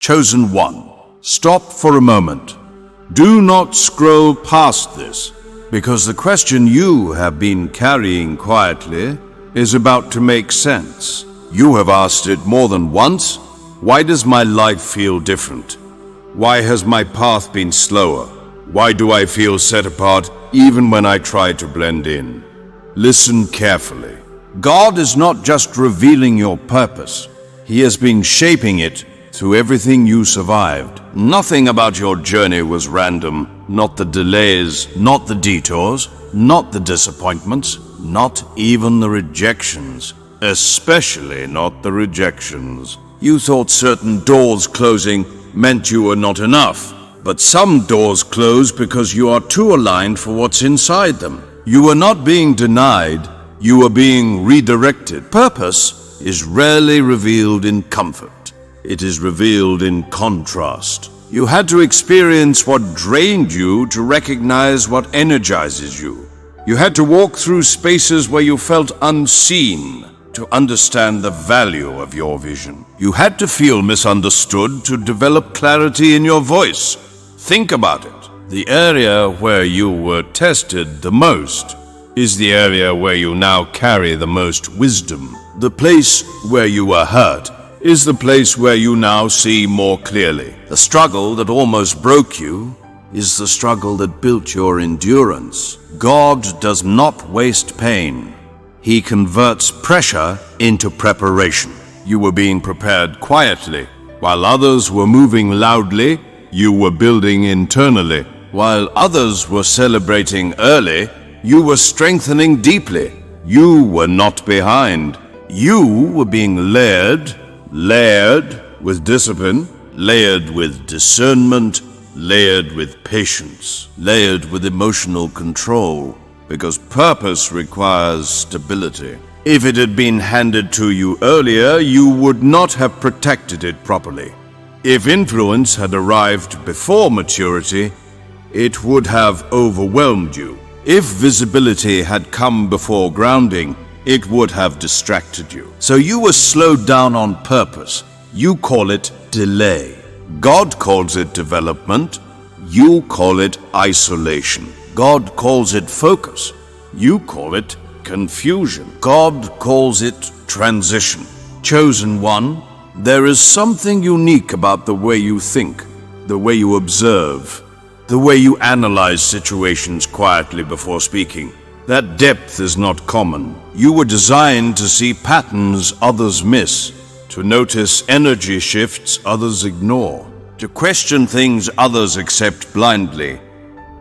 Chosen one, stop for a moment. Do not scroll past this, because the question you have been carrying quietly is about to make sense. You have asked it more than once. Why does my life feel different? Why has my path been slower? Why do I feel set apart even when I try to blend in? Listen carefully. God is not just revealing your purpose. He has been shaping it through everything you survived. Nothing about your journey was random. Not the delays, not the detours, not the disappointments, not even the rejections. Especially not the rejections. You thought certain doors closing meant you were not enough. But some doors close because you are too aligned for what's inside them. You were not being denied, you were being redirected. Purpose is rarely revealed in comfort. It is revealed in contrast. You had to experience what drained you to recognize what energizes you. You had to walk through spaces where you felt unseen to understand the value of your vision. You had to feel misunderstood to develop clarity in your voice. Think about it. The area where you were tested the most is the area where you now carry the most wisdom. The place where you were hurt is the place where you now see more clearly. The struggle that almost broke you is the struggle that built your endurance. God does not waste pain. He converts pressure into preparation. You were being prepared quietly. While others were moving loudly, you were building internally. While others were celebrating early, you were strengthening deeply. You were not behind. You were being layered with discipline, layered with discernment, layered with patience, layered with emotional control, because purpose requires stability. If it had been handed to you earlier, you would not have protected it properly. If influence had arrived before maturity, it would have overwhelmed you. If visibility had come before grounding, it would have distracted you. So you were slowed down on purpose. You call it delay. God calls it development. You call it isolation. God calls it focus. You call it confusion. God calls it transition. Chosen one, there is something unique about the way you think, the way you observe, the way you analyze situations quietly before speaking. That depth is not common. You were designed to see patterns others miss, to notice energy shifts others ignore, to question things others accept blindly.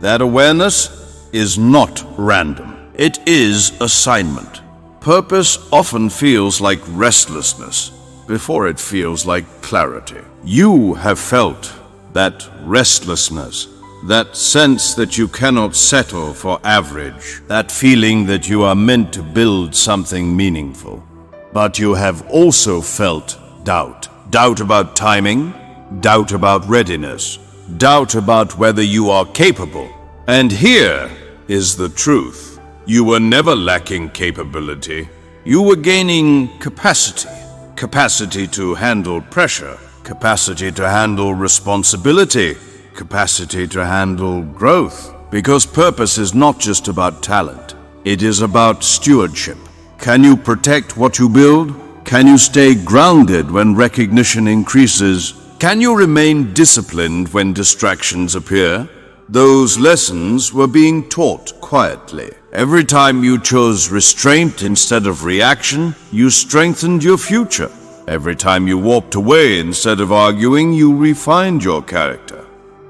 That awareness is not random. It is assignment. Purpose often feels like restlessness before it feels like clarity. You have felt that restlessness, that sense that you cannot settle for average, that feeling that you are meant to build something meaningful. But you have also felt doubt. Doubt about timing, doubt about readiness, doubt about whether you are capable. And here is the truth. You were never lacking capability. You were gaining capacity. Capacity to handle pressure, capacity to handle responsibility, capacity to handle growth. Because purpose is not just about talent. It is about stewardship. Can you protect what you build? Can you stay grounded when recognition increases? Can you remain disciplined when distractions appear? Those lessons were being taught quietly. Every time you chose restraint instead of reaction, you strengthened your future. Every time you walked away instead of arguing, you refined your character.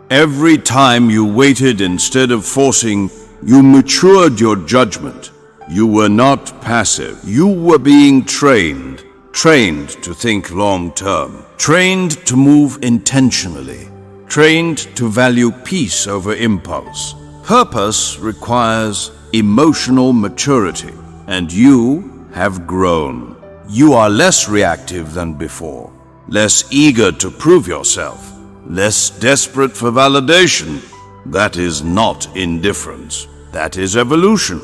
Every time you waited instead of forcing, you matured your judgment. You were not passive. You were being trained to think long term, trained to move intentionally, trained to value peace over impulse. Purpose requires emotional maturity, and you have grown. You are less reactive than before, less eager to prove yourself, less desperate for validation. That is not indifference. That is evolution.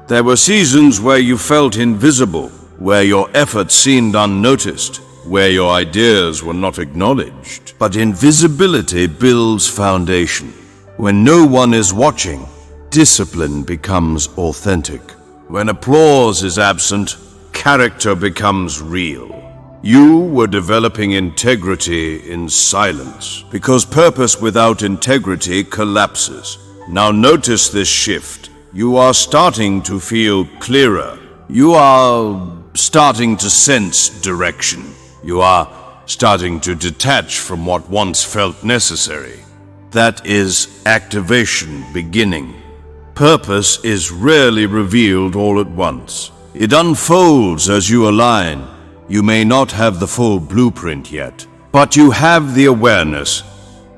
There were seasons where you felt invisible, where your efforts seemed unnoticed. where your ideas were not acknowledged. But invisibility builds foundation. When no one is watching, discipline becomes authentic. When applause is absent, character becomes real. You were developing integrity in silence, because purpose without integrity collapses. Now notice this shift. You are starting to feel clearer. You are starting to sense direction. You are starting to detach from what once felt necessary. That is activation beginning. Purpose is rarely revealed all at once. It unfolds as you align. You may not have the full blueprint yet, but you have the awareness,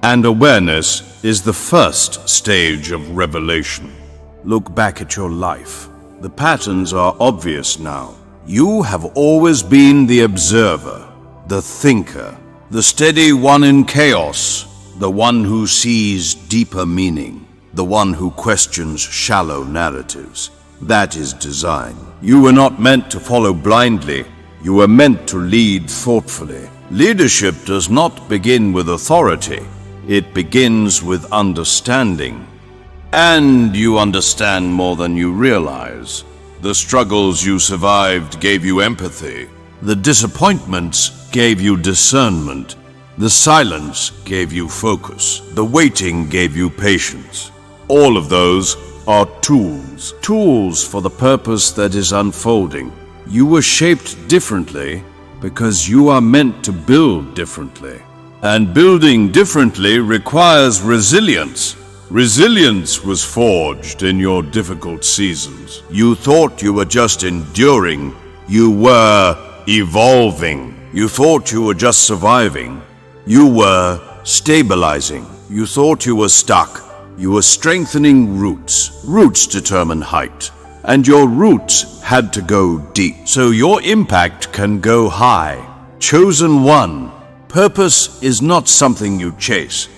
and awareness is the first stage of revelation. Look back at your life. The patterns are obvious now. You have always been the observer, the thinker, the steady one in chaos, the one who sees deeper meaning, the one who questions shallow narratives. That is design. You were not meant to follow blindly. You were meant to lead thoughtfully. Leadership does not begin with authority. It begins with understanding. And you understand more than you realize. The struggles you survived gave you empathy. The disappointments gave you discernment. The silence gave you focus. The waiting gave you patience. All of those are tools. Tools for the purpose that is unfolding. You were shaped differently because you are meant to build differently. And building differently requires resilience. Resilience was forged in your difficult seasons. You thought you were just enduring. You were evolving. You thought you were just surviving. You were stabilizing. You thought you were stuck. You were strengthening roots. Roots determine height. And your roots had to go deep, so your impact can go high. Chosen one. Purpose is not something you chase.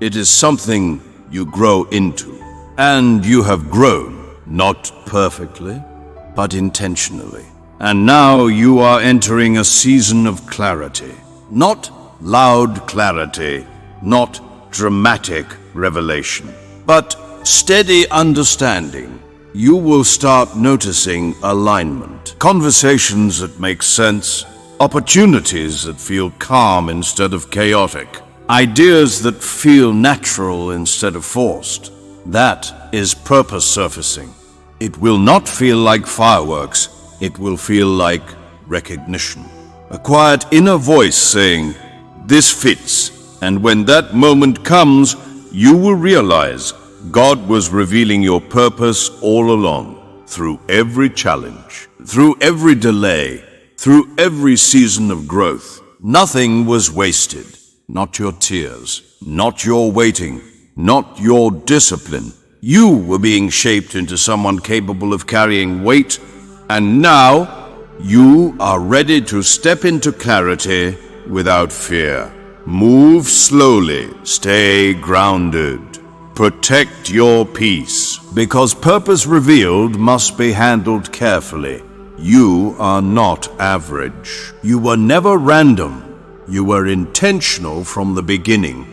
It is something you grow into. And you have grown, not perfectly, but intentionally. And now you are entering a season of clarity. Not loud clarity, not dramatic revelation, but steady understanding. You will start noticing alignment, conversations that make sense, opportunities that feel calm instead of chaotic, ideas that feel natural instead of forced. That is purpose surfacing. It will not feel like fireworks, it will feel like recognition. A quiet inner voice saying, "This fits," and when that moment comes, you will realize God was revealing your purpose all along, through every challenge, through every delay, through every season of growth. Nothing was wasted. Not your tears, not your waiting, not your discipline. You were being shaped into someone capable of carrying weight, and now you are ready to step into clarity without fear. Move slowly, stay grounded. Protect your peace, because purpose revealed must be handled carefully. You are not average. You were never random. You were intentional from the beginning.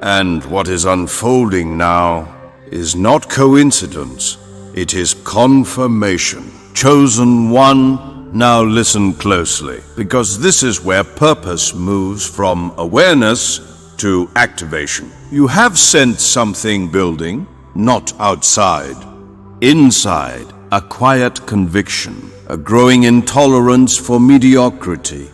And what is unfolding now is not coincidence. It is confirmation. Chosen one, now listen closely, because this is where purpose moves from awareness to activation. You have sensed something building, not outside. Inside, a quiet conviction, a growing intolerance for mediocrity,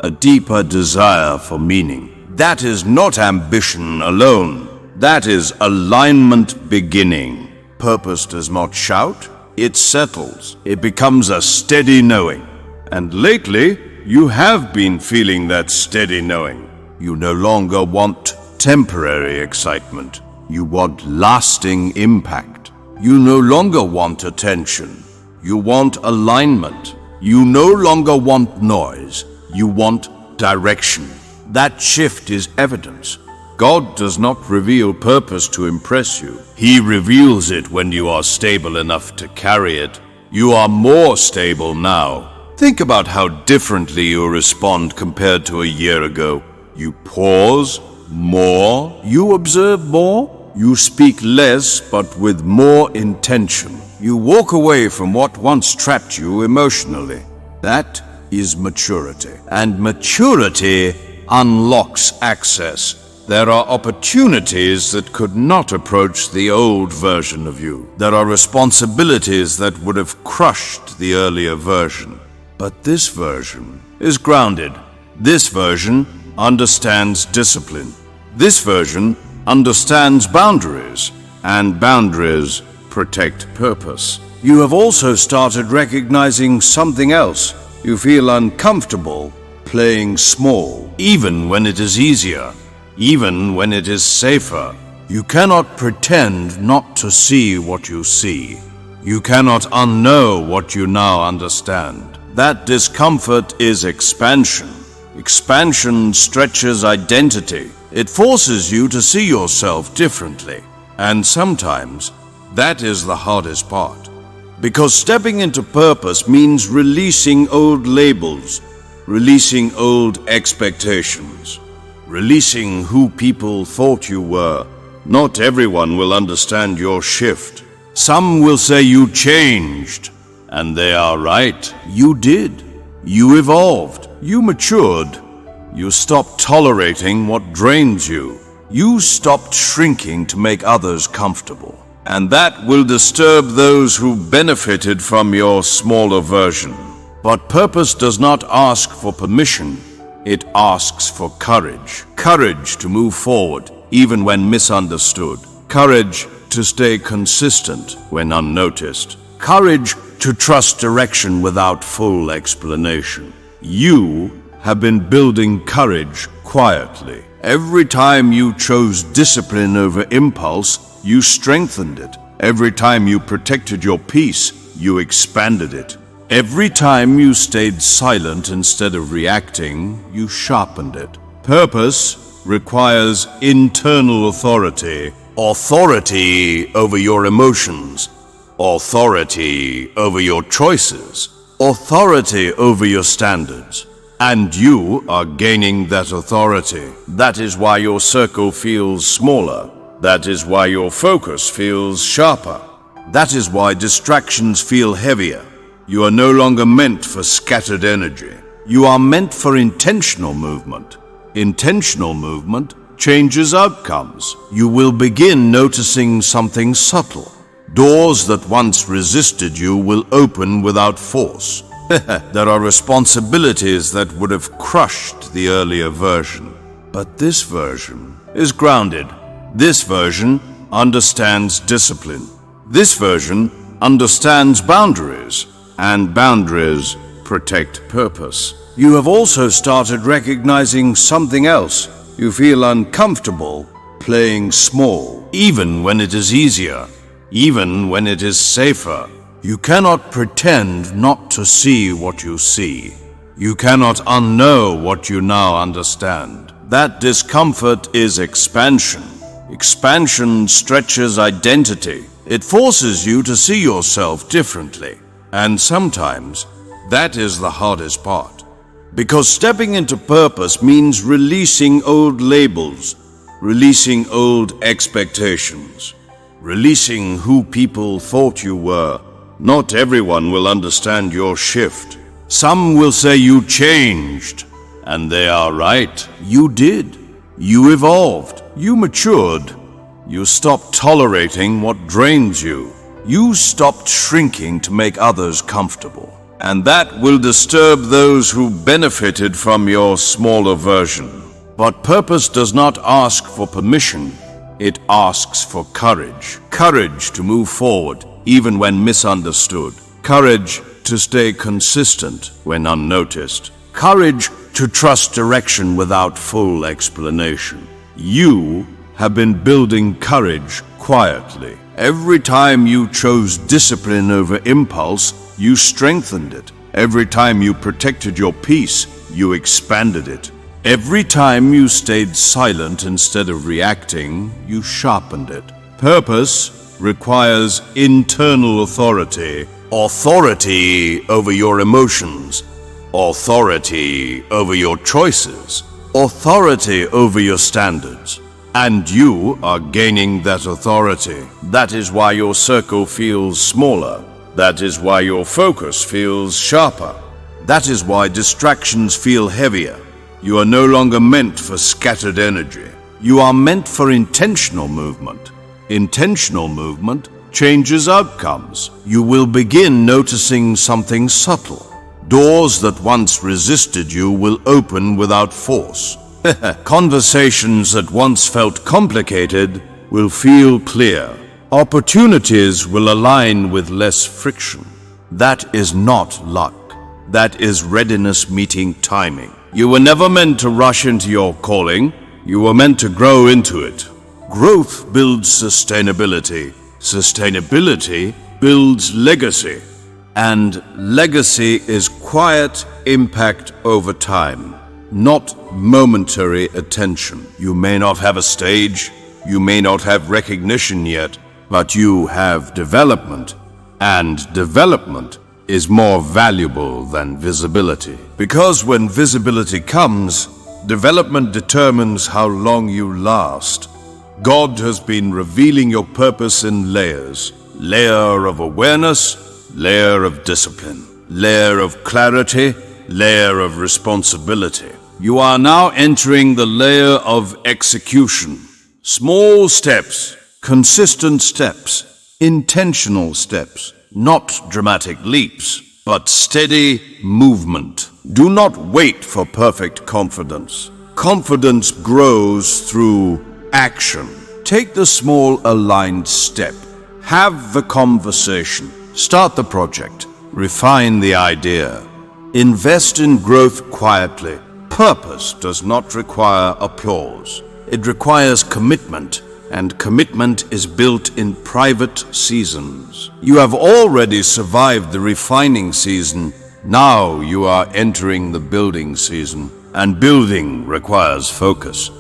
a deeper desire for meaning. That is not ambition alone. That is alignment beginning. Purpose does not shout, it settles. It becomes a steady knowing. And lately, you have been feeling that steady knowing. You no longer want temporary excitement. You want lasting impact. You no longer want attention. You want alignment. You no longer want noise. You want direction. That shift is evidence. God does not reveal purpose to impress you. He reveals it when you are stable enough to carry it. You are more stable now. Think about how differently you respond compared to a year ago. You pause more, you observe more, you speak less but with more intention. You walk away from what once trapped you emotionally. That is maturity. And maturity unlocks access. There are opportunities that could not approach the old version of you. There are responsibilities that would have crushed the earlier version. But this version is grounded. This version understands discipline. This version understands boundaries, and boundaries protect purpose. You have also started recognizing something else. You feel uncomfortable playing small, even when it is easier, even when it is safer. You cannot pretend not to see what you see. You cannot unknow what you now understand. That discomfort is expansion. Expansion stretches identity. It forces you to see yourself differently. And sometimes, that is the hardest part. Because stepping into purpose means releasing old labels, releasing old expectations, releasing who people thought you were. Not everyone will understand your shift. Some will say you changed, and they are right. You did. You evolved. You matured. You stopped tolerating what drains you. You stopped shrinking to make others comfortable. And that will disturb those who benefited from your smaller version. But purpose does not ask for permission. It asks for courage. Courage to move forward, even when misunderstood. Courage to stay consistent when unnoticed. Courage to trust direction without full explanation. You have been building courage quietly. Every time you chose discipline over impulse, you strengthened it. Every time you protected your peace, you expanded it. Every time you stayed silent instead of reacting, you sharpened it. Purpose requires internal authority. Authority over your emotions. Authority over your choices. Authority over your standards. And you are gaining that authority. That is why your circle feels smaller. That is why your focus feels sharper. That is why distractions feel heavier. You are no longer meant for scattered energy. You are meant for intentional movement. Intentional movement changes outcomes. You will begin noticing something subtle. Doors that once resisted you will open without force. There are responsibilities that would have crushed the earlier version. But this version is grounded. This version understands discipline. This version understands boundaries, and boundaries protect purpose. You have also started recognizing something else. You feel uncomfortable playing small, even when it is easier, even when it is safer. You cannot pretend not to see what you see. You cannot unknow what you now understand. That discomfort is expansion. Expansion stretches identity. It forces you to see yourself differently. And sometimes, that is the hardest part. Because stepping into purpose means releasing old labels, releasing old expectations, releasing who people thought you were. Not everyone will understand your shift. Some will say you changed, and they are right. You did. You evolved. You matured. You stopped tolerating what drains you. You stopped shrinking to make others comfortable. And that will disturb those who benefited from your smaller version. But purpose does not ask for permission. It asks for courage. Courage to move forward, even when misunderstood. Courage to stay consistent when unnoticed. Courage to trust direction without full explanation. You have been building courage quietly. Every time you chose discipline over impulse, you strengthened it. Every time you protected your peace, you expanded it. Every time you stayed silent instead of reacting, you sharpened it. Purpose requires internal authority. authority over your emotions, authority over your choices, authority over your standards. And you are gaining that authority. That is why your circle feels smaller. That is why your focus feels sharper. That is why distractions feel heavier. You are no longer meant for scattered energy. You are meant for intentional movement. Intentional movement changes outcomes. You will begin noticing something subtle. Doors that once resisted you will open without force. Conversations that once felt complicated will feel clear. Opportunities will align with less friction. That is not luck. That is readiness meeting timing. You were never meant to rush into your calling. You were meant to grow into it. Growth builds sustainability. Sustainability builds legacy. And legacy is quiet impact over time, not momentary attention. You may not have a stage, you may not have recognition yet, but you have development. And development is more valuable than visibility. Because when visibility comes, development determines how long you last. God has been revealing your purpose in layers. Layer of awareness, layer of discipline, layer of clarity, layer of responsibility. You are now entering the layer of execution. Small steps, consistent steps, intentional steps, not dramatic leaps, but steady movement. Do not wait for perfect confidence. Confidence grows through action. Take the small aligned step. Have the conversation. Start the project. Refine the idea. Invest in growth quietly. Purpose does not require applause. It requires commitment, and commitment is built in private seasons. You have already survived the refining season. Now you are entering the building season, and building requires focus.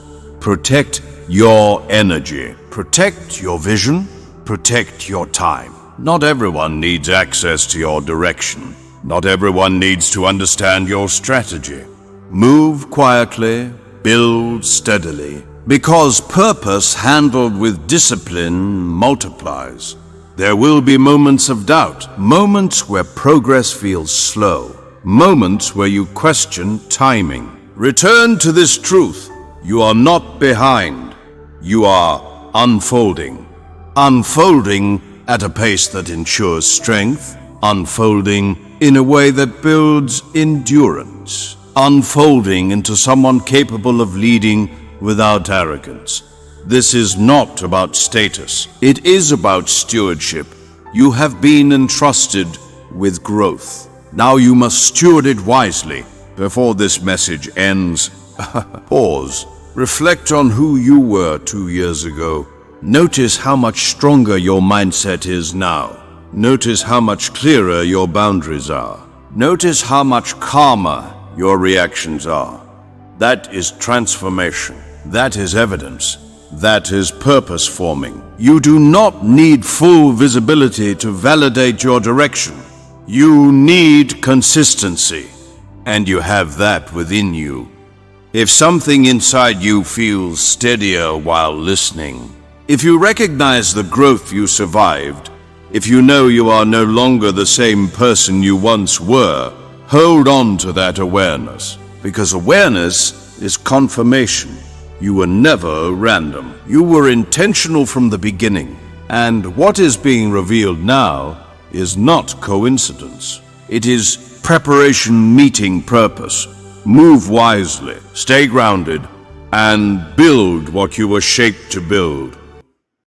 Protect your energy. Protect your vision. Protect your time. Not everyone needs access to your direction. Not everyone needs to understand your strategy. Move quietly, build steadily, because purpose handled with discipline multiplies. There will be moments of doubt, moments where progress feels slow, moments where you question timing. Return to this truth. You are not behind. You are unfolding. Unfolding at a pace that ensures strength. Unfolding in a way that builds endurance. Unfolding into someone capable of leading without arrogance. This is not about status. It is about stewardship. You have been entrusted with growth. Now you must steward it wisely. Before this message ends, pause. Reflect on who you were 2 years ago. Notice how much stronger your mindset is now. Notice how much clearer your boundaries are. Notice how much calmer your reactions are. That is transformation. That is evidence. That is purpose forming. You do not need full visibility to validate your direction. You need consistency, and you have that within you. If something inside you feels steadier while listening, if you recognize the growth you survived, if you know you are no longer the same person you once were, hold on to that awareness, because awareness is confirmation. You were never random. You were intentional from the beginning, and what is being revealed now is not coincidence. It is preparation meeting purpose. Move wisely, stay grounded, and build what you were shaped to build.